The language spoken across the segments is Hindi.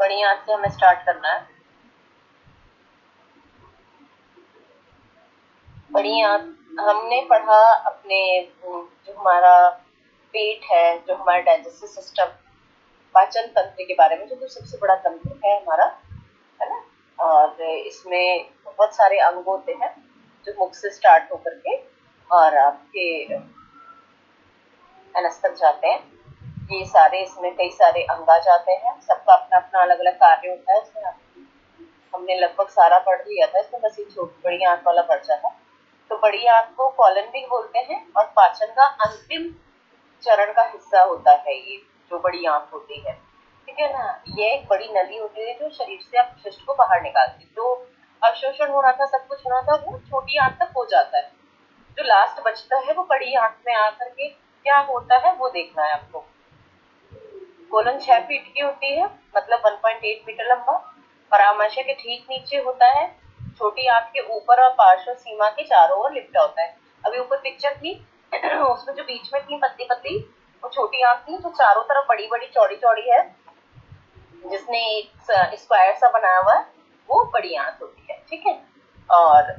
बड़ी आंत से हमें स्टार्ट करना है। बड़ी आंत हमने पढ़ा अपने जो हमारा पेट है, जो हमारा डाइजेस्टिव सिस्टम, पाचन तंत्र के बारे में, जो सबसे बड़ा तंत्र है हमारा, है ना। और इसमें बहुत सारे अंग होते हैं जो मुख से स्टार्ट होकर के और आपके एनस तक जाते हैं। ये सारे, इसमें कई सारे अंग आ जाते हैं, सबका अपना अपना अलग अलग कार्य होता है। इसमें हमने लगभग सारा पढ़ लिया था, इसमें बस ये छोटी बड़ी आंत वाला पर्चा था। तो बड़ी आंत को कॉलन भी बोलते हैं और पाचन का अंतिम चरण का हिस्सा होता है ये जो बड़ी आंत होती है, ठीक है ना। ये एक बड़ी नली होती है जो शरीर से अपशिष्ट को बाहर निकालती है। जो अवशोषण होना था, सब कुछ होना था, वो छोटी आंत तक हो जाता है। जो लास्ट बचता है वो बड़ी आंत में आकर के क्या होता है वो देखना है आपको। कोलन 6 फीट की होती है, मतलब 1.8 मीटर लंबा, परामर्श के ठीक नीचे होता है। छोटी आंत के ऊपर और पार्श्व सीमा के चारों ओर लिपटा होता है। अभी ऊपर पिक्चर थी उसमें जो बीच में थी पतली पतली, वो छोटी आंत थी। जो चारों तरफ बड़ी बड़ी चौड़ी चौड़ी है, जिसने एक स्क्वायर सा बनाया हुआ है, वो बड़ी आंत होती है, ठीक है। और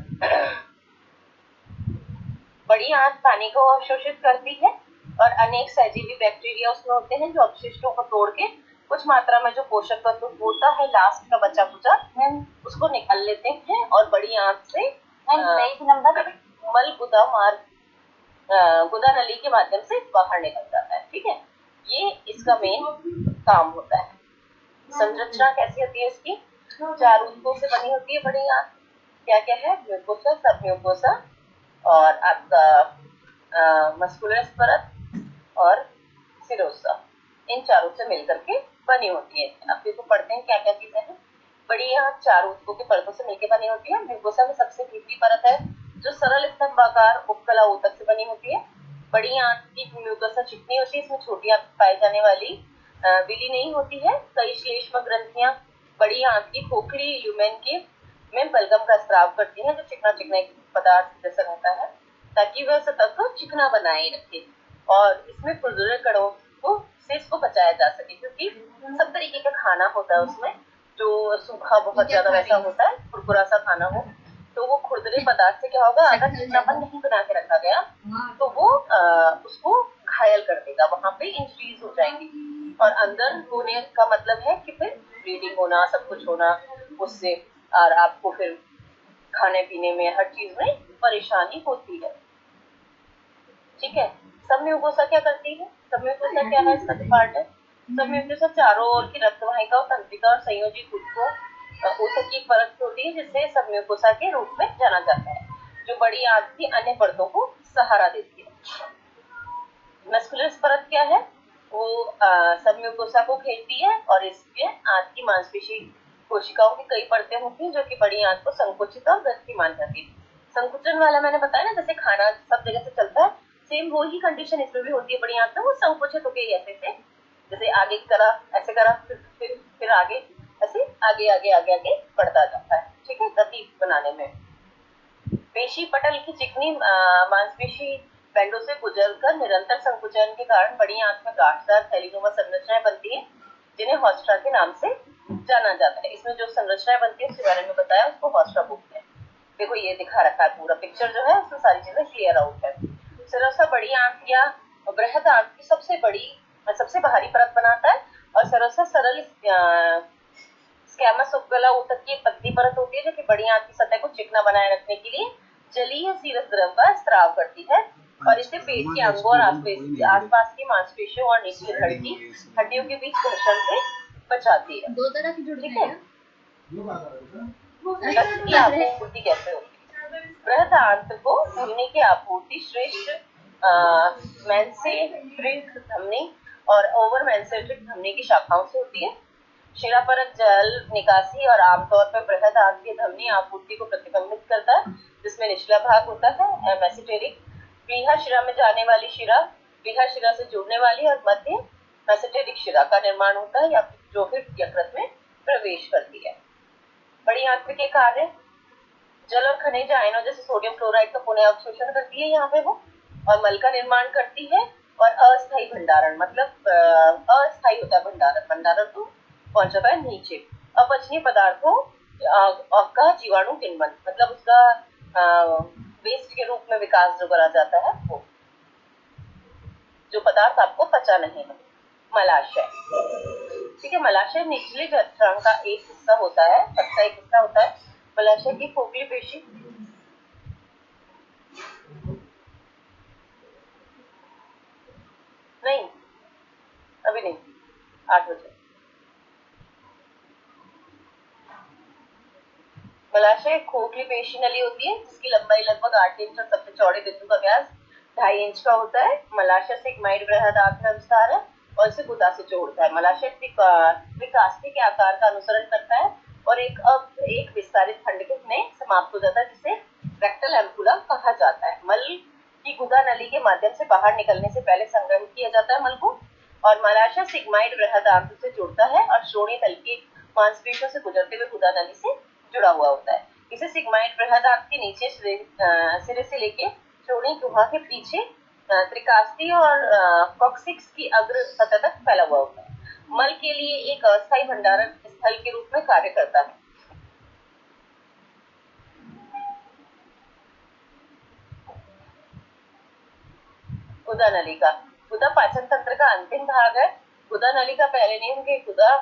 बड़ी आंत पानी को अवशोषित करती है और अनेक सहजीवी बैक्टीरिया उसमें होते हैं जो अपशिष्टों को तोड़ के कुछ मात्रा में जो पोषक तत्व होता है लास्ट का बचा कुचा उसको निकाल लेते हैं और बड़ी आंत से मल गुदा मार्ग, गुदा नली के माध्यम से बाहर निकल जाता है, ठीक है। ये इसका मेन काम होता है। संरचना कैसी होती है इसकी? 4 ऊतकों से बनी होती है बड़ी आंत। क्या क्या है? म्यूकोसा, सब म्यूकोसा और आपका मस्कुलर परत और सिरोसा, इन चारों से मिलकर के बनी होती है। अब देखो पढ़ते हैं क्या क्या चीजें हैं। बड़ी आंत 4 ऊतकों के परतों से मिलकर बनी होती है। म्यूकोसा में सबसे भीतरी परत है जो सरल स्तंभाकार उपकला ऊतक से बनी होती है। बड़ी आंत की म्यूकोसा चिकनी होती है, इसमें छोटी आंत पाई जाने वाली विली नहीं होती है। कई श्लेष्म ग्रंथियां बड़ी आंत की खोखली ल्यूमेन के में बलगम का स्राव करती है, जो चिकना चिकना एक पदार्थ जैसा रहता है, ताकि वह सतह को चिकना बनाए रखे और इसमें खुरदुरे कणों को से इसको बचाया जा सके, क्योंकि सब तरीके का खाना होता है उसमें। जो सूखा बहुत ज्यादा वैसा होता है, कुरकुरा सा खाना हो, तो वो खुरदुरे पदार्थ से क्या होगा, अगर चिकनापन नहीं बना के रखा गया तो वो उसको घायल कर देगा, वहां पे इंजरीज हो जाएंगी। और अंदर होने का मतलब है कि फिर ब्लीडिंग होना, सब कुछ होना उससे, और आपको फिर खाने पीने में हर चीज में परेशानी होती है, ठीक है। सबम्यूकोसा क्या करती है? सबम्यूकोसा क्या है? इसका पार्ट है। सबम्यूकोसा चारों ओर की रक्तवाहिका और तंत्रिका और संयोजी ऊतक की परत होती है, जिसे सबम्यूकोसा के रूप में जाना जाता है, जो बड़ी आंत की अन्य परतों को सहारा देती है। मस्कुलर परत क्या है? वो सबम्यूकोसा को घेरती है और इसके आंत की मांसपेशी कोशिकाओं की कई परतें होती हैं, जो कि बड़ी आंत को संकुचित और गतिमान करती है। संकुचन वाला मैंने बताया ना, जैसे खाना सब जगह से चलता है, सेम वो ही कंडीशन इसमें भी होती है बड़ी आंत में। वो संकुचित होके ऐसे से, जैसे आगे करा ऐसे करा, फिर आगे ऐसे आगे आगे आगे आगे बढ़ता जाता है, ठीक है, गति बनाने में। पेशी पटल की चिकनी मांसपेशी बैंडों से गुजरकर निरंतर संकुचन के कारण बड़ी आंत में गांठदार थैलीनुमा संरचनाएं बनती है, जिन्हें हॉस्ट्रा के नाम से जाना जाता है। इसमें जो संरचनाएं बनती है उसके बारे में बताया, उसको हॉस्ट्रा बोलते हैं। देखो ये दिखा रखा है पूरा पिक्चर जो है, उसमें सारी चीजें क्लियर आउट है। सिरोसा बड़ी आंत या बृहद आंत की सबसे बाहरी परत बनाता है और सिरोसा सरल स्कैमस उपकला ऊतक की पतली परत होती है, जो कि बड़ी आंत की सतह को चिकना बनाए रखने के लिए जलीय सीरस द्रव का स्राव करती है और इसे पेट के अंगों और आसपास की मांसपेशियों और निचली धड़ की हड्डियों के बीच घर्षण से बचाती है। 2 तरह की जुड़ ठीक है। रक्त की आपूर्ति कैसे होती है? बृहद आंत को धमनी की आपूर्ति श्रेष्ठ मेसेंट्रिक धमनी और ओवर मेसेंट्रिक धमनी की शाखाओं से होती है। शिरा परत जल निकासी और आमतौर पर बृहद आंत की धमनी आपूर्ति को प्रतिबंधित करता है, जिसमें निचला भाग होता है मेसेंटेरिक, प्लीहा शिरा में जाने वाली शिरा, प्लीहा शिरा से जुड़ने वाली और मध्य मेसेंटेरिक शिरा का निर्माण होता है, या जो फिर यकृत में प्रवेश करती है। बड़ी आंत के कार्य: जल और खनिज आयनों जैसे सोडियम क्लोराइड का पुनः अवशोषण करती है यहाँ पे वो, और मल का निर्माण करती है, और अस्थायी भंडारण, मतलब अस्थायी होता है भंडारण तो पहुंचाता है नीचे। अपचनीय पदार्थों का जीवाणु किण्वन, मतलब उसका वेस्ट के रूप में विकास जो करा जाता है वो, जो पदार्थ आपको पचा नहीं है। मलाशय, ठीक है। मलाशय निचले जठरांग का एक हिस्सा होता है, सबका एक हिस्सा होता है। मलाशय की खोखली पेशी नहीं, अभी नहीं, 8 बजे। मलाशय खोखली पेशी नली होती है जिसकी लंबाई लगभग 8 इंच और सबसे चौड़े बिंदु का व्यास 2.5 इंच का होता है। मलाशय सिग्माइड बृहदाकार विस्तार है और इसे गुदा से जोड़ता है। मलाशय त्रिकास्ती के आकार का अनुसरण करता है और एक विस्तारित खंड में समाप्त हो जाता है जिसे रेक्टल एम्पुला कहा जाता है। मल की गुदा नली के माध्यम से बाहर निकलने से पहले संग्रहित किया जाता है मल को, और मलाशय सिग्माइड बृहदाकार से जुड़ता है और श्रोणि तल की मांसपेशियों से गुजरते हुए गुदा नली से जुड़ा हुआ होता है। इसे सिग्माइड बृहदाकार के नीचे सिरे से लेके श्रोणि गुहा के पीछे त्रिकास्ती और कॉक्सिक्स की अग्र सतह तक फैला हुआ होता है। मल के लिए एक अस्थायी भंडारण स्थल के रूप में कार्य करता है। गुदा नलिका, गुदा पाचन तंत्र का अंतिम भाग है। गुदा नलिका पहले नियम के गुदा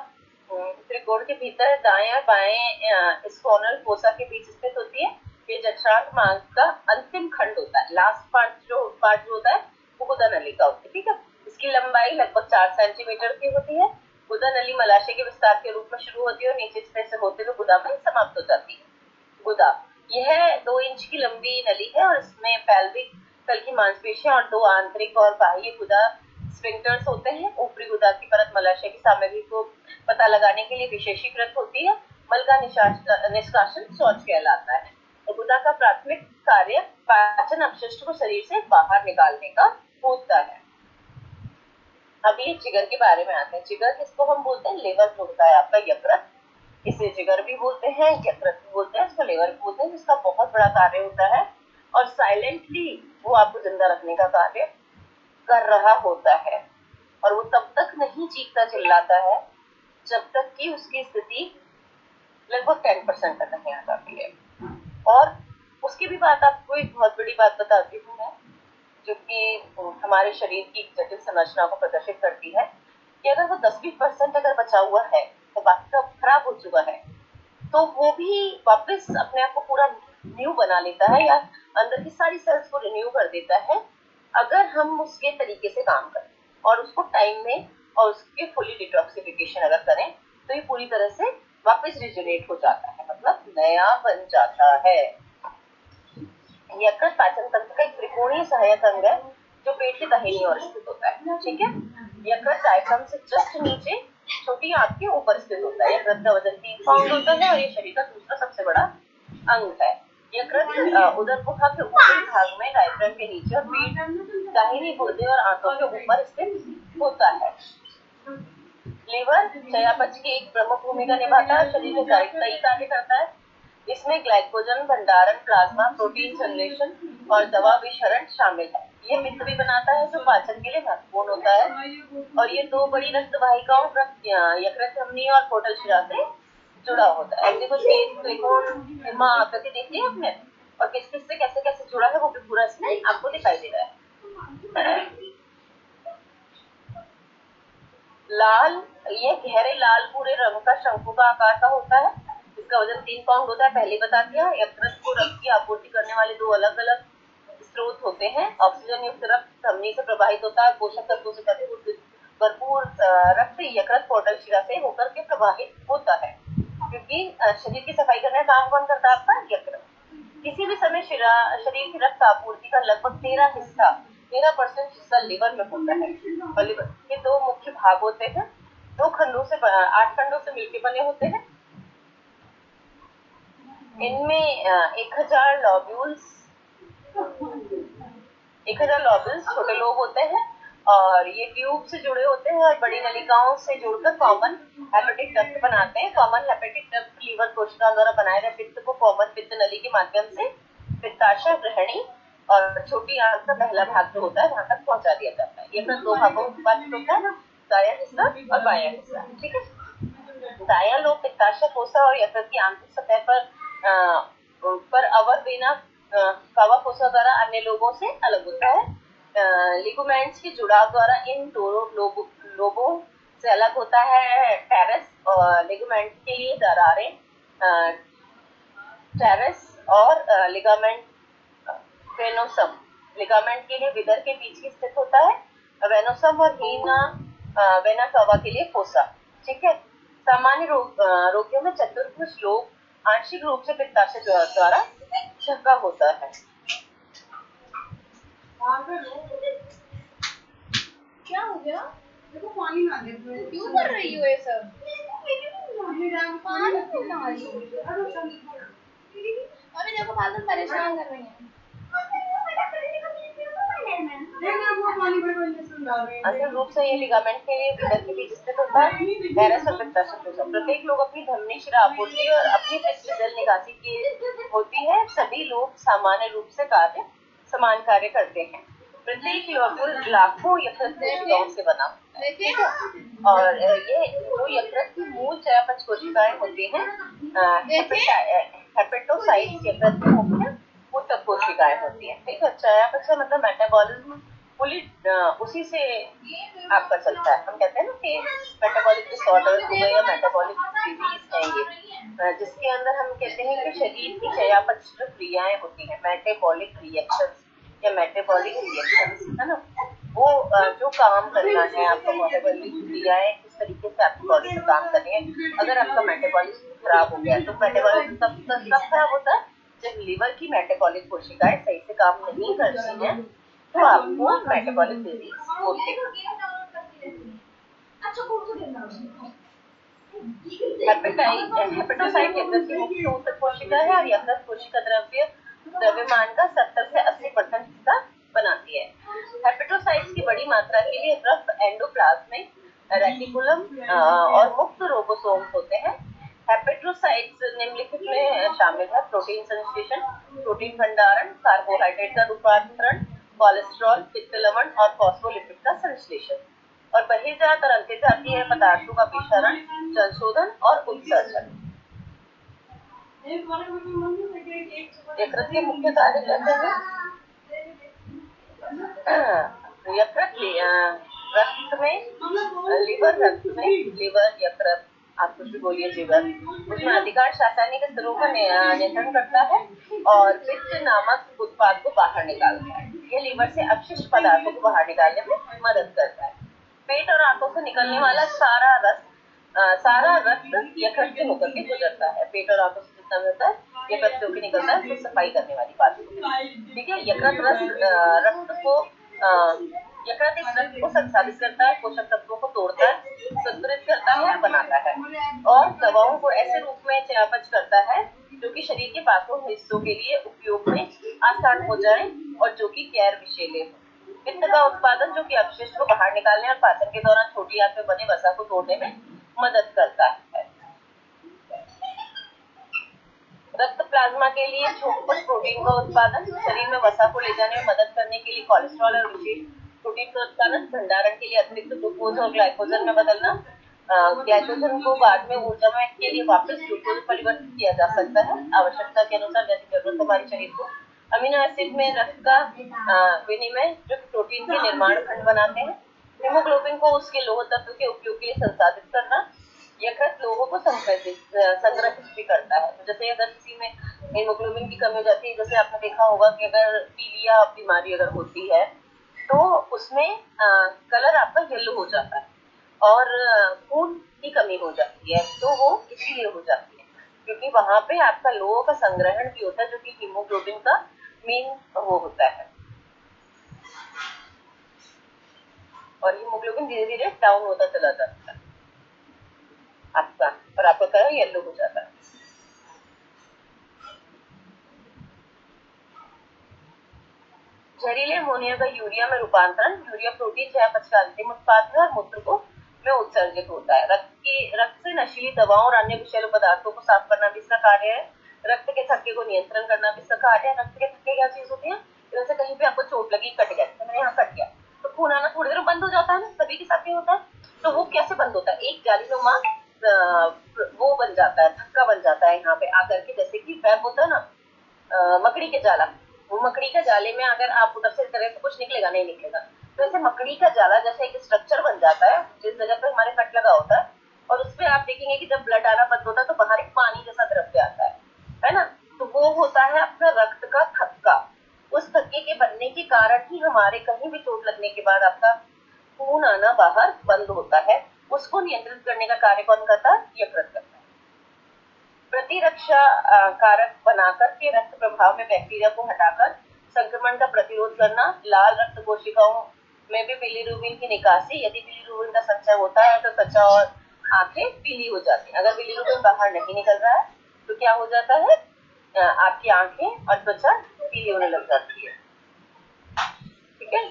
त्रिकोण के भीतर दाएं और बाएं स्पोनल फोसा के बीच स्थित होती है। ये जठरांग मार्ग का अंतिम खंड होता है। लास्ट पार्ट जो होता है वो गुदा नलिका होती है, ठीक है। इसकी लंबाई लगभग 4 सेंटीमीटर की होती है। गुदा नली मलाशय के विस्तार के रूप में शुरू होती है और नीचे से होते हुए गुदा में समाप्त हो जाती है। गुदा, यह 2 इंच की लंबी नली है और इसमें पेल्विक तल की मांसपेशियां और 2 आंतरिक और बाह्य गुदा स्फिंक्टर्स होते हैं। ऊपरी गुदा की परत मलाशय की सामग्री को पता लगाने के लिए विशेषीकृत होती है। मल का निष्कासन शौच कहलाता है। तो गुदा का प्राथमिक कार्य पाचन अपशिष्ट को शरीर से बाहर निकालने का होता है। अब ये जिगर के बारे में आते हैं। जिगर किसको हम बोलते हैं? लिवर जो होता है आपका यकृत, इसे जिगर भी बोलते हैं, यकृत भी बोलते हैं, इसको लिवर भी बोलते हैं, जिसका बहुत बड़ा कार्य होता है और साइलेंटली वो आपको जिंदा रखने का कार्य कर रहा होता है। और वो तब तक नहीं चीखता चिल्लाता है जब तक कि उसकी स्थिति लगभग 10% तक नहीं आ जाती है। और उसकी भी बात, आपको एक बहुत बड़ी बात बताती हूँ मैं, जो कि हमारे शरीर की जटिल संरचना को प्रदर्शित करती है कि अगर वो 10-20% अगर बचा हुआ है तो बाकी सब खराब हो चुका है, तो वो भी वापस अपने आप को पूरा न्यू बना लेता है या अंदर की सारी सेल्स को रिन्यू कर देता है, अगर हम उसके तरीके से काम करें और उसको टाइम में और उसके फुली डिटॉक्सिफिकेशन अगर करें तो ये पूरी तरह से वापस रिजनरेट हो जाता है, मतलब नया बन जाता है। यकृत पाचन तंत्र का एक त्रिकोणीय सहायक अंग है जो पेट के दाहिनी ओर स्थित होता है, ठीक है। यकृत डायफ्राम से जस्ट नीचे छोटी आंत के ऊपर स्थित होता है। यकृत का वजन 3 पाउंड होता है और ये शरीर का दूसरा सबसे बड़ा अंग है। यकृत उदर गुहा के ऊपरी भाग में डायफ्राम के नीचे और पेट दाहिनी गुर्दे और आंतों के ऊपर स्थित होता है। लीवर चयापचय की एक प्रमुख भूमिका निभाता है, शरीर में कई कार्य करता है। इसमें ग्लाइकोजन भंडारण, प्लाज्मा प्रोटीन संश्लेषण और दवा विसरण शामिल है। ये पित्त भी बनाता है जो पाचन के लिए महत्वपूर्ण होता है और ये 2 बड़ी रक्त वाहिकाओं यकृत धमनी और पोर्टल शिरा से जुड़ा होता है। देखो त्रिकोण आकृति देख ली आपने, और किस किस से कैसे कैसे जुड़ा है वो भी पूरा इसमें आपको दिखाई दे रहा है। लाल, ये गहरे लाल भूरे रंग का शंकु का आकार का होता है। इसका वजन 3 पाउंड होता है, पहले बता दिया। यकृत को रक्त की आपूर्ति करने वाले 2 अलग अलग स्रोत होते हैं। ऑक्सीजन युक्त रक्त धमनी से प्रवाहित होता है, पोषक तत्वों से भरपूर रक्त यकृत पोर्टल शिरा से होकर के प्रवाहित होता है, क्योंकि शरीर की सफाई करने का काम कौन करता है? आपका यकृत। किसी भी समय शरीर की रक्त आपूर्ति का लगभग 13% हिस्सा लिवर में होता है। और लिवर के 2 मुख्य भाग होते हैं, 8 खंडों से मिलकर बने होते हैं। इनमें 1000 लॉब्यूल्स छोटे लोब होते हैं और ये ट्यूब से जुड़े होते हैं और बड़ी नलिकाओं से जुड़कर कॉमन हेपेटिक डक्ट बनाते हैं। कॉमन हेपेटिक डक्ट लीवर कोशिकाओं द्वारा बनाए गए पित्त को कॉमन पित्त नली के माध्यम से पित्ताशय, ग्रहणी और छोटी आंत का पहला भाग जो होता है वहां तक पहुंचा दिया जाता है। ये 2 भागों में विभाजित होता है, दायां हिस्सा और बायां हिस्सा, ठीक है। दायां लोब पित्ताशय कोशिका और यकृत की आंतरिक सतह पर अवर वेना कावा कोशिका द्वारा अन्य लोबों से अलग होता है। लिगामेंट्स के जुड़ाव द्वारा इन दोनों लोबों से अलग होता है टेरेस और लिगामेंट के लिए दरारें टेरेस और लिगामेंट वेनोसम लिगामेंट के लिए विदर के बीच ही स्थित होता है। वेनोसम और वेना कावा के लिए फोसा। ठीक है। सामान्य रोगियों में चतुर्भुज लोब आंशिक रूप से पित्ताशय द्वारा ढका होता है। क्या हो गया? देखो पानी ना दे। क्यों कर रही हो ये सब? पानी क्यों डाल रही हो? अभी देखो फालतू परेशान कर रही हैं। अंतिम रूप से ये लिगामेंट के लिए विदर के बीच स्थित होता है। टेरेस और पित्ताशय कोशिका। प्रत्येक लोग अपनी धमनी शिरा आपूर्ति और अपनी पित्त जल निकासी की होती है। सभी लोग सामान्य रूप से समान कार्य करते हैं। प्रत्येक लोब लाखों यकृत कोशिकाओं से बना और ये जो यकृत की मूल चयापचय कोशिकाएं होती हैं हेपेटोसाइट्स यकृत की मुख्य ऊतक कोशिकाएं होती हैं। ठीक है। चयापचय मतलब मेटाबॉलिज्म फुली उसी से आपका चलता है। हम कहते हैं ना कि मेटाबॉलिक डिसऑर्डर हो गए या मेटाबॉलिक डिजीज है ये, जिसके अंदर हम कहते हैं कि शरीर की चयापचय क्रियाएं होती हैं मेटाबॉलिक रिएक्शंस या मेटाबॉलिक रिएक्शंस है ना, वो जो काम करना है आपका मेटाबॉलिक क्रियाएं किस तरीके से आपकी बॉडी में काम कर रही है। अगर आपका मेटाबॉलिज्म खराब हो गया तो मेटाबॉलिज्म कब खराब होता है? जब लीवर की मेटाबॉलिक कोशिकाएं सही से काम नहीं करती हैं तो आपको मेटाबॉलिक डिजीज होते हैं। हेपेटोसाइट यकृत की मुख्य ऊतक कोशिका है और यकृत कोशिका द्रव्यमान का 70 से 80% हिस्सा बनाती है। हेपेटोसाइट्स की बड़ी मात्रा के लिए रक्त एंडोप्लाज्मिक रेटिकुलम और मुक्त रोबोसोम्स होते हैं। हेपेटोसाइट्स निम्नलिखित में शामिल है प्रोटीन संश्लेषण, प्रोटीन भंडारण, कार्बोहाइड्रेट का रूपांतरण, कोलेस्ट्रॉल, पित्त लवण और फॉस्फोलिपिड का संश्लेषण और बहिर्जात और अंतर्जातीय पदार्थों का विषारण, संशोधन और उत्सर्जन। यकृत के मुख्य कार्य कहते हैं यकृत रक्त में लीवर यकृत आप कुछ भी बोलिए लीवर उसमें अधिकांश रासायनिक स्तरों का नियंत्रण करता है और पित्त नामक उत्पाद को बाहर निकालता है। यह लीवर से अपशिष्ट पदार्थों को बाहर निकालने में मदद करता है। पेट और आंतों से निकलने वाला सारा रक्त यकृत से होकर के गुजरता है। पेट और आंतों से जितना होता है यकृत से होकर निकलता है तो सफाई करने वाली बात है। ठीक है। यकृत इस रक्त को संसाधित करता है, पोषक तत्वों को तोड़ता है, संतुलित करता है, बनाता है और दवाओं को ऐसे रूप में चयापचय करता है जो कि शरीर के बाकी हिस्सों के लिए उपयोग में आसान हो जाए और जो कि गैर विषैले हो। पित्त का उत्पादन जो कि अपशिष्ट को बाहर निकालने और पाचन के दौरान छोटी आंत में बने वसा को तोड़ने में मदद करता है। रक्त प्लाज्मा के लिए कुछ प्रोटीन का उत्पादन, शरीर में वसा को ले जाने में मदद करने के लिए कोलेस्ट्रॉल और विशेष प्रोटीन का उत्पादन, भंडारण के लिए अतिरिक्त ग्लूकोज और ग्लाइकोजन में बदलना, ग्लाइकोजन को बाद में ऊर्जा में के लिए वापस ग्लूकोज परिवर्तित किया जा सकता है आवश्यकता के अनुसार जैसी जरूरत हमारे शरीर को। अमीनो एसिड में रक्त का विनिमय जो प्रोटीन के निर्माण खंड बनाते हैं। हीमोग्लोबिन को उसके लोह तत्व के उपयोग के लिए संसाधित करना। यकृत लोगों को संग्रहित भी करता है। तो जैसे अगर किसी में हीमोग्लोबिन की कमी हो जाती है, जैसे आपने देखा होगा कि अगर पीलिया बीमारी अगर होती है तो उसमें कलर आपका येलो हो जाता है और खून की कमी हो जाती है, तो वो इसलिए हो जाती है क्योंकि वहां पे आपका लोह का संग्रहण भी होता है जो कि हीमोग्लोबिन का मेन वो होता है और हीमोग्लोबिन धीरे धीरे डाउन होता चला जाता है आपका और आपका कलर येलो हो जाता है। जहरीले अमोनिया का यूरिया में रूपांतरण। यूरिया प्रोटीन चयापचय का अंतिम उत्पाद है और मूत्र को में उत्सर्जित होता है। रक्त से नशीली दवाओं और अन्य विषैले पदार्थों को साफ करना भी इसका कार्य है। रक्त के थक्के को नियंत्रण करना भी इसका कार्य है। रक्त के थक्के क्या चीज होती है? जैसे कहीं पे आपको चोट लगी, कट गया, तो मैंने यहाँ कट गया तो खून आना थोड़ी देर बंद हो जाता है ना, सभी के साथ ही होता है। तो वो कैसे बंद होता है? एक जालीनुमा वो बन जाता है, थक्का बन जाता है यहाँ पे आकर के, जैसे कि वेब होता है ना, मकड़ी के जाला। वो मकड़ी के जाले में अगर आप उधर से करें तो कुछ निकलेगा नहीं निकलेगा, तो ऐसे मकड़ी का जाला जैसे एक स्ट्रक्चर बन जाता है जिस जगह पे हमारे कट लगा होता है, और उसपे आप देखेंगे कि जब ब्लड आना बंद होता है तो बाहर एक पानी जैसा द्रव्य आता है ना, तो वो होता है अपना रक्त का थक्का। उस थक्के के बनने के कारण ही हमारे कहीं भी चोट लगने के बाद आपका खून आना बाहर बंद होता है। उसको नियंत्रित करने का कार्य कौन करता है? यकृत करता है। प्रतिरक्षा कारक बनाकर के रक्त प्रभाव में बैक्टीरिया को हटाकर संक्रमण का प्रतिरोध करना, लाल रक्त कोशिकाओं में भी बिलीरुबिन की निकासी। यदि बिलीरुबिन का संचय होता है तो त्वचा और आंखें पीली हो जाती है। अगर बिलीरुबिन बाहर नहीं निकल रहा है तो क्या हो जाता है? आपकी आंखें और त्वचा पीली होने लग जाती है। ठीक है,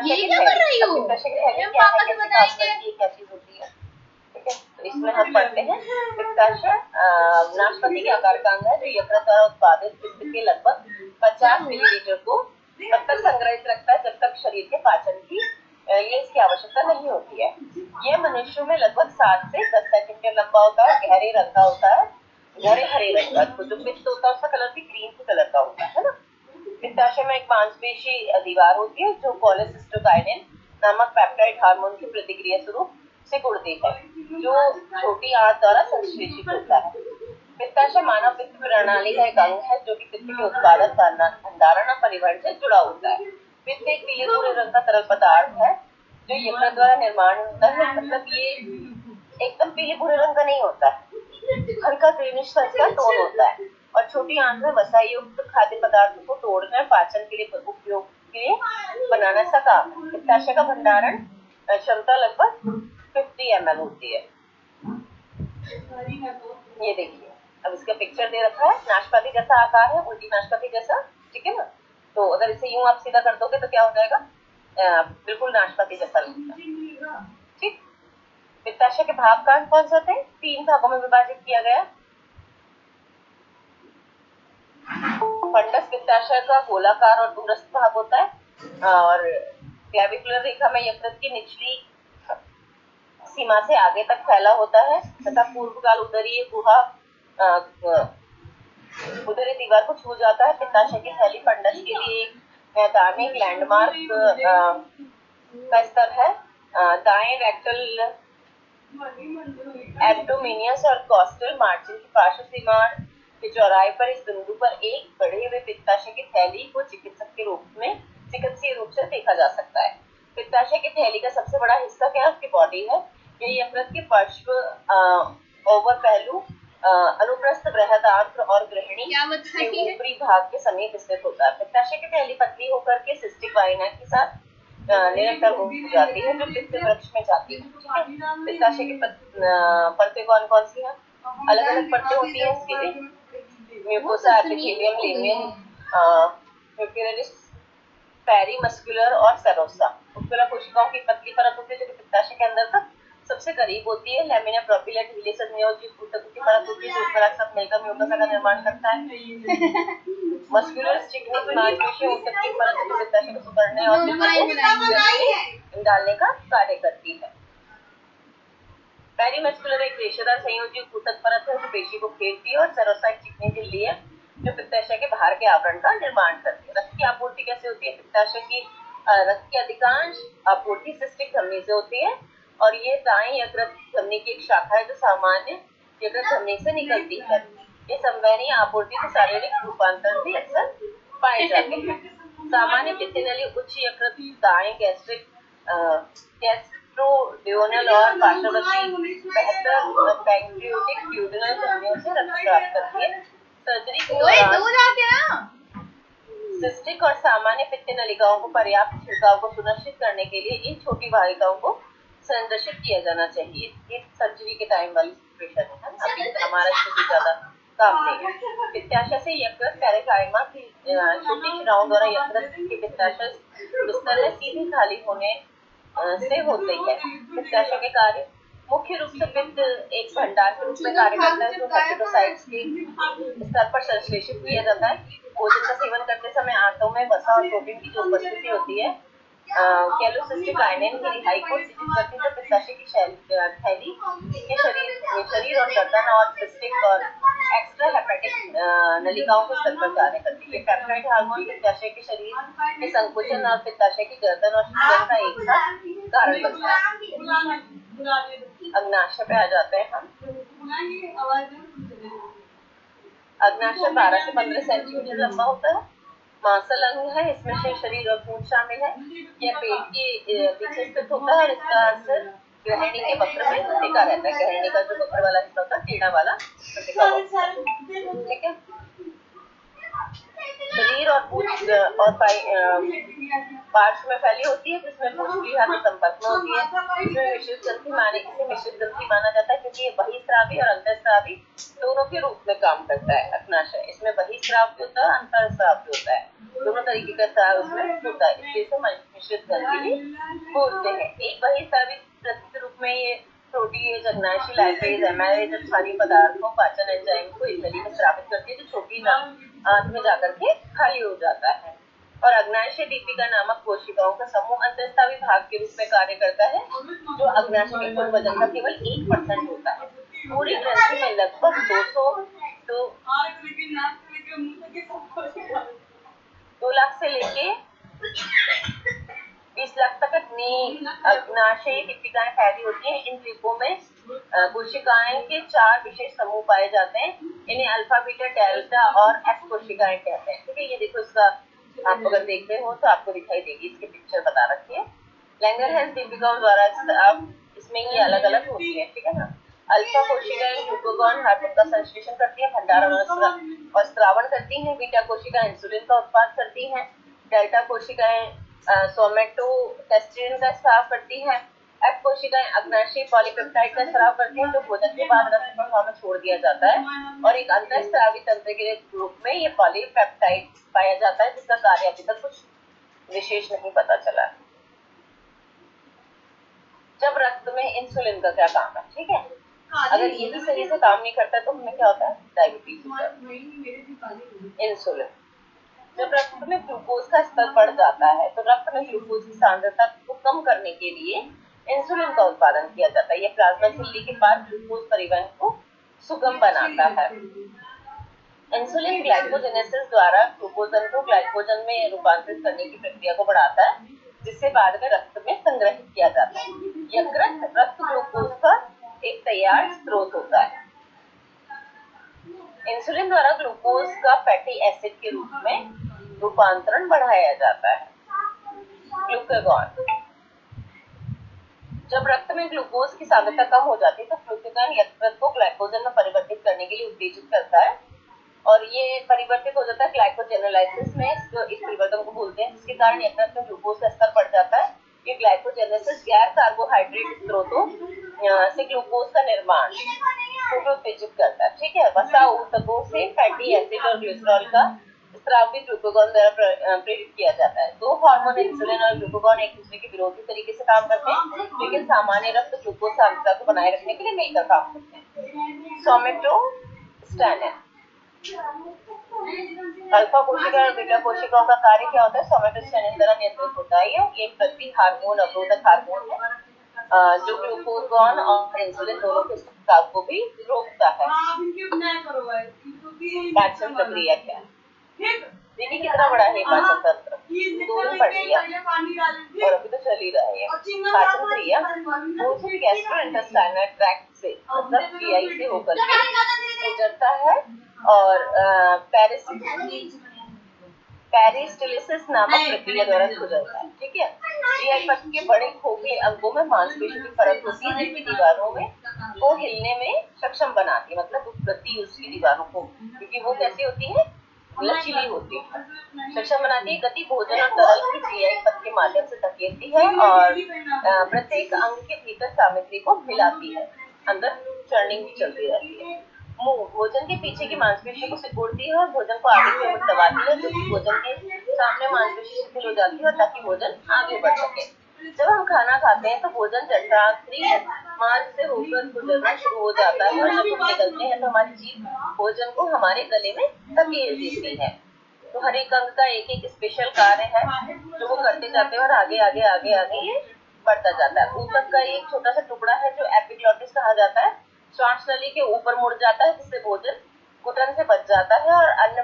ये क्या कर रही हो? पापा से बताएंगे। क्या चीज होती है? ठीक है, तो इसमें हम पढ़ते हैं पित्ताशय नाशपाती के आकार का अंग है जो यकृत द्वारा उत्पादित पित्त के लगभग 50 मिलीलीटर को तब तक संग्रहित रखता है जब तक शरीर के पाचन की ये इसकी आवश्यकता नहीं होती है। ये मनुष्यों में लगभग 7 से 10 सेंटीमीटर लंबा होता है, गहरे रंग का होता है, गहरे हरे रंग का। तो जो पित्त होता है उसका कलर भी ग्रीन कलर का होता है ना। पित्ताशय में एक मांसपेशी दीवार होती है जो कोलेसिस्टोकाइनिन नामक पेप्टाइड हार्मोन की प्रतिक्रिया स्वरूप से गुड़ती है, जो छोटी आंत द्वारा संश्लेषित होता है। पित्ताशय मानव पित्त प्रणाली का एक अंग है जो कि पित्त के उत्पादन, भंडारण और परिवहन से जुड़ा होता है। पित्त एक पीले भूरे रंग का तरल पदार्थ है जो यकृत द्वारा निर्माण होता है। मतलब ये एकदम पीले भूरे रंग का नहीं होता है, हल्का ग्रीनिश सा इसका टोन होता है, और छोटी आंत में वसा युक्त खाद्य पदार्थों को तोड़कर पाचन के लिए उपयोग के लिए बनाना इसका काम है। पित्ताशय का भंडारण क्षमता लगभग 50 ml होती है। ये देखिए, अब इसका पिक्चर दे रखा है, नाशपाती जैसा आकार है, उल्टी नाशपाती जैसा, ठीक है ना। तो अगर इसे यूं आप सीधा कर दोगे तो क्या हो जाएगा? बिल्कुल नाशपाती जैसा लगेगा। ठीक, पित्ताशय के भाग कौन से थे? 3 भागों में विभाजित किया गया। फंडस पित्ताशय का गोलाकार और दूरस्थ भाग होता है, और क्लेविकुलर रेखा में यकृत की निचली सीमा से आगे तक फैला होता है तथा पूर्वकाल उदरीय गुहा उदरी दीवार को छू जाता है। पित्ताशय की थैली फंडस के लिए एक नैदानिक लैंडमार्क का स्तर है। दाएं रेक्टल एब्डोमिनियस और कॉस्टल मार्जिन की पार्श्व सीमा की चौड़ाई पर इस बिंदु पर एक बढ़े हुए पित्ताशय की थैली को चिकित्सीय रूप से देखा जा सकता है। पित्ताशय की थैली का सबसे बड़ा हिस्सा क्या है? उसकी बॉडी है। यह यकृत के पार्श्व ओवर पहलू अनुप्रस्थ बृहदांत्र और ग्रहणी के ऊपरी भाग के समीप स्थित होता है। पित्ताशय की थैली पतली होकर के सिस्टिक वाहिनी के साथ निरंतर हो जाती है जो पित्त वृक्ष में जाती है। पित्ताशय की परतें कौन सी है? अलग अलग परतें होती है इसके लिए, म्यूकोसा, एपिथेलियम, लेमियन, म्यूकोरिस, पेरीमस्कुलर और सेरोसा। उत्तरा कोशिकाओं की पतली परत होती है जो पित्ताशय के अंदर तक सबसे करीब होती है। लैमिना प्रोपिला ढीले संयोजित ऊतकों की परत होती है जो उत्तरा सब मिलकर म्यूकोसा का निर्माण करता है। मस्कुलर चिकनी मांसपेशी ऊतक की परत जो पित्ताशय को सिकुड़ने और डालने का कार्य करती है। पेरीमस्कुलर एक रेशेदार संयोजी ऊतक परत है जो पेशी को घेरती है, और सेरोसा एक चिकनी झिल्ली है जो पित्ताशय के बाहर के आवरण का निर्माण करती है। रक्त की आपूर्ति कैसे होती है? पित्ताशय की रक्त की अधिकांश आपूर्ति सिस्टिक धमनी से होती है, और ये दाएं यकृत धमनी की एक शाखा है जो सामान्य यकृत धमनी से निकलती है। ये संवहनीय आपूर्ति के शारीरिक रूपांतर भी अक्सर पाए जाते हैं। सामान्य पित्त नली उच्च यकृत दाएं गैस्ट्रिक गैस्ट्रोड्यूनल और पार्श्ववर्ती बेहतर पैंक्रियाटिक ट्यूबुलर धमनियों से रक्त प्राप्त करती है। सर्जरी के दौरान सिस्टिक और सामान्य पित्त नलिकाओं को पर्याप्त छिड़काव को सुनिश्चित करने के लिए इन छोटी वाहिकाओं को संरक्षित किया जाना चाहिए। ये सर्जरी के टाइम वाली सिचुएशन है ना, अभी हमारा इससे ज्यादा काम नहीं है। पित्ताशय से यकृत पैरेंकाइमा की छोटी शिराओं द्वारा यकृत के पित्ताशय बिस्तर में सीधे खाली होने से होते हैं। पित्ताशय के कार्य मुख्य रूप से पित्त एक भंडार के रूप में कार्य करता है जो हेपेटोसाइट्स के स्तर पर संश्लेषित किया जाता है। भोजन का सेवन करते समय आंतों में वसा और प्रोटीन की जो उपस्थिति होती है कैलोसिस्टिक आयनिन की रिहाई को सूचित करती है जो पित्ताशय की थैली इसके शरीर और गर्दन और सिस्टिक और एक्स्ट्रा हेपेटिक नलिकाओं के स्तर पर कार्य करती है। पेप्टाइड हार्मोन पित्ताशय के शरीर के संकुचन और पित्ताशय की गर्दन और शीतल का एक साथ कारण बनता है। अग्नाशय पे आ जाते हैं हम। अग्नाशय 12 से 15 सेंटीमीटर लंबा होता है। मांसल अंग है, इसमें शरीर और पूंछ शामिल है। यह पेट के पीछे स्थित होता है और इसका असर गहनी के वक्र में टिका रहता है। गहनी का जो वक्र वाला हिस्सा होता है, टेढ़ा वाला टिका होता है। ठीक है। शरीर और पूंछ और पार्श्व में फैली होती है, जिसमें पूंछ की हाथ संपर्क में होती है। इसमें मिश्रित ग्रंथि माना जाता है, क्योंकि ये बहिस्रावी और अंतःस्रावी दोनों के रूप में काम करता है। अग्नाशय इसमें बहिस्राव भी होता है, अंतःस्राव भी होता है, दोनों तरीके का स्राव इसमें होता है, इसलिए इसे मिश्रित ग्रंथि भी बोलते हैं। एक बहिस्रावी ग्रंथि के रूप में ये प्रोटीएज, अग्नाशय, लाइपेज, एमाइलेज और क्षारीय पदार्थों पाचन एंजाइम को इस नली में स्रावित करती है, जो छोटी आंत में जाकर के खाली हो जाता है। और अग्नाशय दीपिका नामक कोशिकाओं का समूह अंतःस्रावी भाग के रूप में कार्य करता है, जो अग्नाशय के कुल वजन का केवल 1% होता है। पूरी ग्रंथि में लगभग 2 लाख से लेके 20 लाख तक अग्नाशयी दीपिकाएं फैली होती हैं। इन द्वीपों में कोशिकाएं के 4 विशेष समूह पाए जाते हैं। इन्हें अल्फा, बीटा, डेल्टा और एफ कोशिकाएं कहते हैं। ठीक है, ये देखो, इसका आप अगर देखते हो तो आपको दिखाई देगी, इसकी पिक्चर बता रखी है। लैंगरहैंस दीपिकाओं द्वारा इसमें ये अलग अलग होती है। ठीक है ना। अल्फा कोशिकाएं ग्लूकागॉन हार्मोन का संश्लेषण करती है, भंडारण और स्रावण करती हैं। बीटा कोशिकाएं इंसुलिन का उत्पाद करती हैं। डेल्टा कोशिकाएं सोमेटोटेस्टिन का स्राव करती हैं। एफ कोशिकाएं अग्नाशयी पॉलीपेप्टाइड का स्राव करती हैं, जो भोजन के बाद रक्त प्रवाह में छोड़ दिया जाता है। और एक अंतःस्रावी तंत्र के रूप में ये पॉलीपेप्टाइड पाया जाता है, जिसका कार्य अभी तक कुछ विशेष नहीं पता चला। जब रक्त में इंसुलिन का क्या काम है? ठीक है, अगर ये भी सही से काम नहीं करता तो हमें क्या होता है? डायबिटीज होता है। इंसुलिन, जब रक्त में ग्लूकोज का स्तर बढ़ जाता है तो रक्त में ग्लूकोज की सांद्रता को कम करने के लिए इंसुलिन का उत्पादन किया जाता है। यह प्लाज्मा झिल्ली के पार ग्लूकोज परिवहन को सुगम बनाता है। इंसुलिन ग्लाइकोजेनेसिस द्वारा ग्लूकोजन को ग्लाइकोजन में रूपांतरित करने की प्रक्रिया को बढ़ाता है, जिससे बाद में रक्त में संग्रहित किया जाता है। यकृत रक्त ग्लूकोज का एक तैयार स्रोत होता है। इंसुलिन द्वारा ग्लूकोज का फैटी एसिड के रूप में रूपांतरण बढ़ाया जाता है। ग्लूकागॉन, जब रक्त में ग्लूकोज की सांद्रता कम हो जाती है तो ग्लूकागॉन यकृत को ग्लाइकोजन में परिवर्तित करने के लिए उत्तेजित करता है, और ये परिवर्तित हो जाता है ग्लाइकोजेनोलाइसिस में। इस परिवर्तन को बोलते हैं, जिसके कारण यकृत में ग्लूकोज का स्तर बढ़ जाता है। ये ग्लाइकोजेनेसिस गैर कार्बोहाइड्रेट स्रोतों से ग्लूकोज का निर्माण को उत्तेजित करता है। ठीक है, वसा ऊतकों से फैटी एसिड और ग्लिसरॉल का स्राव भी ग्लूकागॉन द्वारा प्रेरित किया जाता है। 2 हार्मोन इंसुलिन और ग्लूकागॉन एक दूसरे के विरोधी तरीके से काम करते हैं, लेकिन सामान्य रक्त ग्लूकोज सांद्रता को बनाए रखने के लिए मिलकर काम करते हैं। सोमेटोस्टेनिन, अल्फा कोशिका और बीटा कोशिकाओं का कार्य क्या होता है? सोमेटोस्टेनिन द्वारा नियंत्रित होता है। ये प्रति हार्मोन अवरोधक हार्मोन है, जो ग्लूकागॉन और इंसुलिन दोनों के स्राव को भी रोकता है। पाचन प्रक्रिया क्या है? देखिए कितना बड़ा है पाचन तंत्र, 2 पढ़ लिया और अभी तो चल ही रहा है। पाचन क्रिया भोजन गैस्ट्रोइंटेस्टाइनल ट्रैक्ट से, मतलब जीआई से होकर गुजरता है और पेरिस्टालिसिस नामक प्रक्रिया द्वारा गुजरता है। ठीक है, जीआई पथ के बड़े खोखले अंगों में मांसपेशियों की परत होती है, जिनकी दीवारों में को हिलने में सक्षम बनाती है, मतलब गति उसकी दीवारों को, क्योंकि वो कैसी होती है? लचीली होती है, सक्षम बनाती है। गति भोजन और तरल की जीआई पथ के माध्यम से धकेलती है और प्रत्येक अंग के भीतर सामग्री को मिलाती है, अंदर चर्निंग भी चलती रहती है। मुंह भोजन के पीछे की मांसपेशियों को सिकुड़ती है और भोजन को आगे की ओर दबाती है, जो कि भोजन के सामने मांसपेशी शिथिल हो जाती है, ताकि भोजन आगे बढ़ सके। जब हम खाना खाते हैं तो भोजन जठरांत्रीय मार्ग से होकर गुजरना शुरू हो जाता है, और जब हम निगलते हैं तो हमारी जीभ भोजन को हमारे गले में धकेल देती है। तो हर एक अंग का एक एक स्पेशल कार्य है जो वो करते जाते हैं, और आगे आगे आगे आगे ये बढ़ता जाता है। ऊतक का एक छोटा सा टुकड़ा है जो एपिग्लॉटिस कहा जाता है, श्वास नली के ऊपर मुड़ जाता है, जिससे भोजन घुटन से बच जाता है और अन्य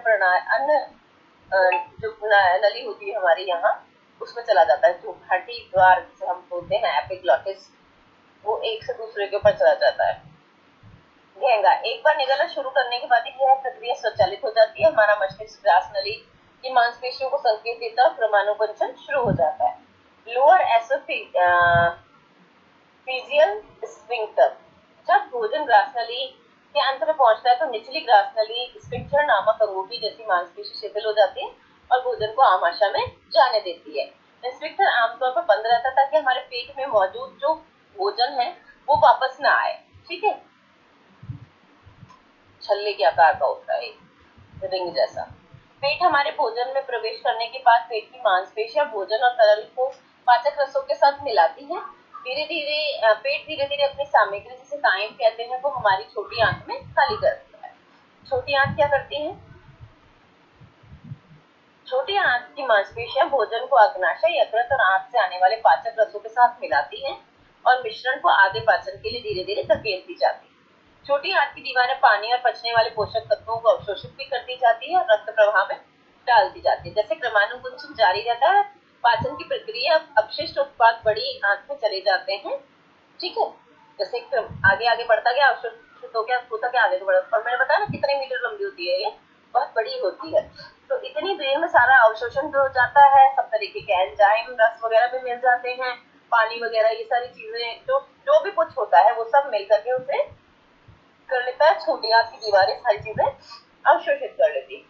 जो नली होती है हमारी यहाँ उसमें चला जाता है। जो हड्डी द्वार जिसे हम बोलते हैं एपिग्लॉटिस, वो एक से दूसरे के ऊपर चला जाता है। घेंगा एक बार निगलना शुरू करने के बाद यह प्रक्रिया स्वचालित हो जाती है। हमारा मस्तिष्क ग्रास नली की मांसपेशियों को संकेत देता है और क्रमानुकुंचन शुरू हो जाता है। लोअर एसोफेजियल स्फिंक्टर, जब भोजन ग्रास नली के अंत में पहुंचता है तो निचली ग्रास नली स्फिंक्टर नामक अंगूठी जैसी मांसपेशी शिथिल हो जाती है और भोजन को आमाशय में जाने देती है। स्फिंक्टर आमतौर पर बंद रहता है ताकि हमारे पेट में मौजूद जो भोजन है वो वापस ना आए। ठीक है, छल्ले के आकार का होता है, रिंग जैसा। पेट हमारे भोजन में प्रवेश करने के बाद पेट की मांसपेशियां भोजन और तरल को पाचक रसों के साथ मिलाती हैं। पेट धीरे धीरे अपनी सामग्री जिसे काइम कहते हैं वो हमारी छोटी आंत में खाली कर देता है। छोटी आंत क्या करती है? छोटी आंत की मांसपेशियां भोजन को अग्नाशय, यकृत और आंत से आने वाले पाचक रसों के साथ मिलाती हैं और मिश्रण को आगे पाचन के लिए धीरे धीरे धकेलती जाती है। छोटी आंत की दीवारें पानी और पचने वाले पोषक तत्वों को अवशोषित भी करती जाती है और रक्त प्रवाह में डालती जाती है। जैसे क्रमानुकुंचन जारी रहता है, पाचन की प्रक्रिया, अपशिष्ट उत्पाद बड़ी आंत में चले जाते हैं। ठीक है, जैसे आगे आगे बढ़ता गया अवशोषित हो गया, होता गया आगे बढ़ता। और मैंने बताया ना कितने मीटर लंबी होती है, ये बहुत बड़ी होती है। तो इतनी देर में सारा अवशोषण भी हो जाता है, सब तरीके के एंजाइम, रस वगैरह भी मिल जाते हैं, पानी वगैरह, ये सारी चीजें जो भी कुछ होता है वो सब मिल करके उसे कर लेता है। छोटी आंत की दीवारें सारी चीजें अवशोषित कर लेती है